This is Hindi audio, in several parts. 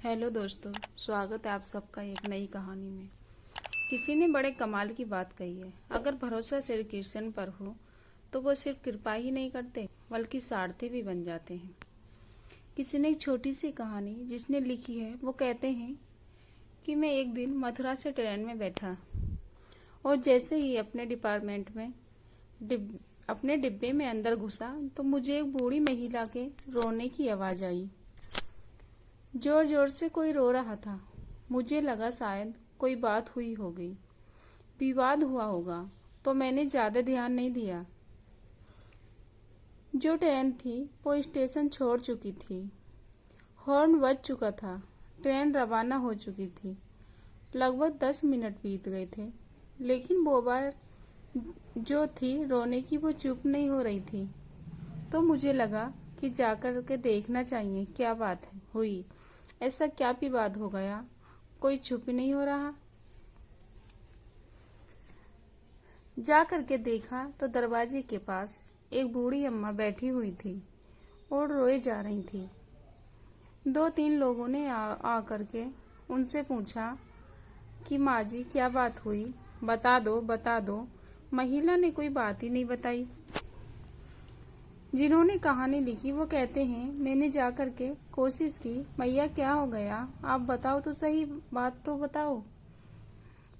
हेलो दोस्तों, स्वागत है आप सबका एक नई कहानी में। किसी ने बड़े कमाल की बात कही है, अगर भरोसा श्री कृष्ण पर हो तो वो सिर्फ कृपा ही नहीं करते बल्कि सारथी भी बन जाते हैं। किसी ने एक छोटी सी कहानी जिसने लिखी है, वो कहते हैं कि मैं एक दिन मथुरा से ट्रेन में बैठा और जैसे ही अपने डिब्बे में अंदर घुसा तो मुझे एक बूढ़ी महिला के रोने की आवाज आई। जोर जोर से कोई रो रहा था। मुझे लगा शायद कोई बात हुई होगी, विवाद हुआ होगा, तो मैंने ज्यादा ध्यान नहीं दिया। जो ट्रेन थी वो स्टेशन छोड़ चुकी थी। हॉर्न बज चुका था। ट्रेन रवाना हो चुकी थी। लगभग 10 मिनट बीत गए थे, लेकिन वो बात जो थी रोने की वो चुप नहीं हो रही थी। तो मुझे लगा कि जाकर के देखना चाहिए क्या बात हुई। ऐसा क्या विवाद हो गया, कोई चुप नहीं हो रहा। जा करके देखा तो दरवाजे के पास एक बूढ़ी अम्मा बैठी हुई थी और रोए जा रही थी। 2-3 लोगों ने आ करके उनसे पूछा कि माँ जी क्या बात हुई, बता दो बता दो। महिला ने कोई बात ही नहीं बताई। जिन्होंने कहानी लिखी वो कहते हैं, मैंने जाकर के कोशिश की, मैया क्या हो गया, आप बताओ तो सही, बात तो बताओ।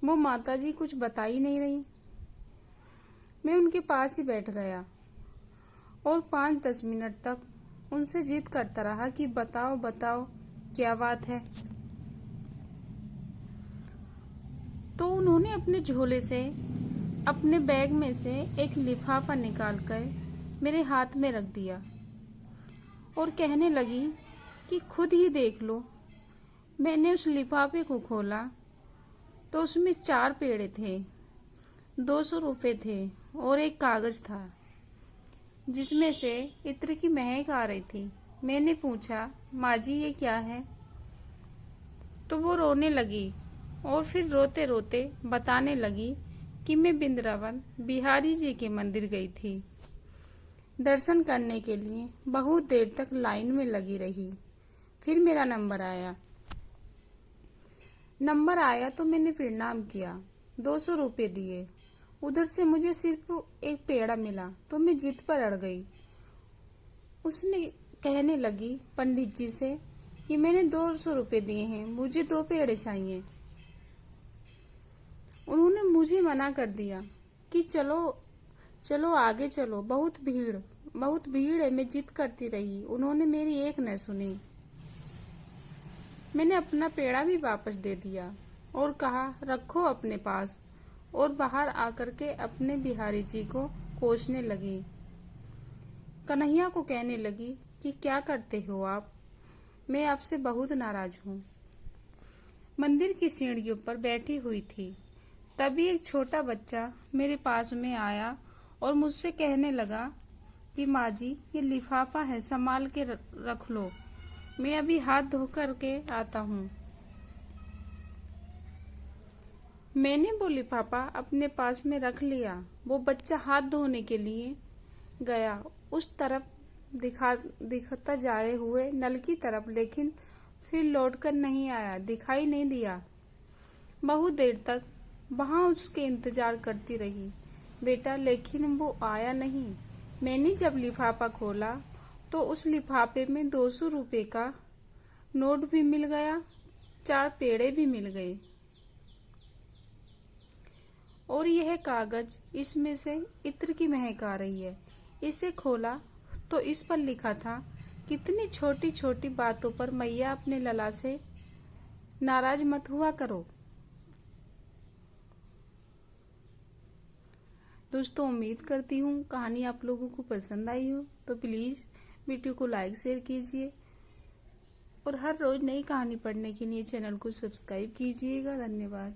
वो माताजी कुछ बता ही नहीं रही। मैं उनके पास ही बैठ गया और 5-10 मिनट तक उनसे जिद करता रहा कि बताओ बताओ क्या बात है। तो उन्होंने अपने झोले से, अपने बैग में से एक लिफाफा निकालकर मेरे हाथ में रख दिया और कहने लगी कि खुद ही देख लो। मैंने उस लिफाफे को खोला तो उसमें 4 पेड़े थे, 200 रुपए थे और एक कागज था जिसमें से इत्र की महक आ रही थी। मैंने पूछा, माँ जी ये क्या है? तो वो रोने लगी और फिर रोते रोते बताने लगी कि मैं वृंदावन बिहारी जी के मंदिर गई थी। दर्शन करने के लिए बहुत देर तक लाइन में लगी रही। फिर मेरा नंबर आया तो मैंने प्रणाम किया, 200 रुपए दिए। उधर से मुझे सिर्फ एक पेड़ा मिला तो मैं जिद पर अड़ गई। उसने कहने लगी पंडित जी से कि मैंने 200 रुपए दिए हैं, मुझे 2 पेड़े चाहिए। उन्होंने मुझे मना कर दिया कि चलो आगे चलो, बहुत भीड़ है। मैं जिद करती रही, उन्होंने मेरी एक न सुनी। मैंने अपना पेड़ा भी वापस दे दिया और कहा रखो अपने पास, और बाहर आकर के अपने बिहारी जी को कोसने लगी। कन्हैया को कहने लगी कि क्या करते हो आप, मैं आपसे बहुत नाराज हूँ। मंदिर की सीढ़ियों पर बैठी हुई थी। तभी एक छोटा बच्चा मेरे पास में आया और मुझसे कहने लगा कि माँ जी ये लिफाफा है, संभाल के रख लो, मैं अभी हाथ धो करके आता हूँ। मैंने वो लिफाफा अपने पास में रख लिया। वो बच्चा हाथ धोने के लिए गया उस तरफ दिखता जाए हुए नल की तरफ, लेकिन फिर लौटकर नहीं आया, दिखाई नहीं दिया। बहुत देर तक वहां उसके इंतजार करती रही बेटा, लेकिन वो आया नहीं। मैंने जब लिफाफा खोला तो उस लिफाफे में 200 रुपए का नोट भी मिल गया, 4 पेड़े भी मिल गए और यह कागज, इसमें से इत्र की महक आ रही है। इसे खोला तो इस पर लिखा था, कितनी छोटी छोटी बातों पर मैया अपने लला से नाराज मत हुआ करो। दोस्तों, उम्मीद करती हूँ कहानी आप लोगों को पसंद आई हो, तो प्लीज वीडियो को लाइक शेयर कीजिए और हर रोज नई कहानी पढ़ने के लिए चैनल को सब्सक्राइब कीजिएगा। धन्यवाद।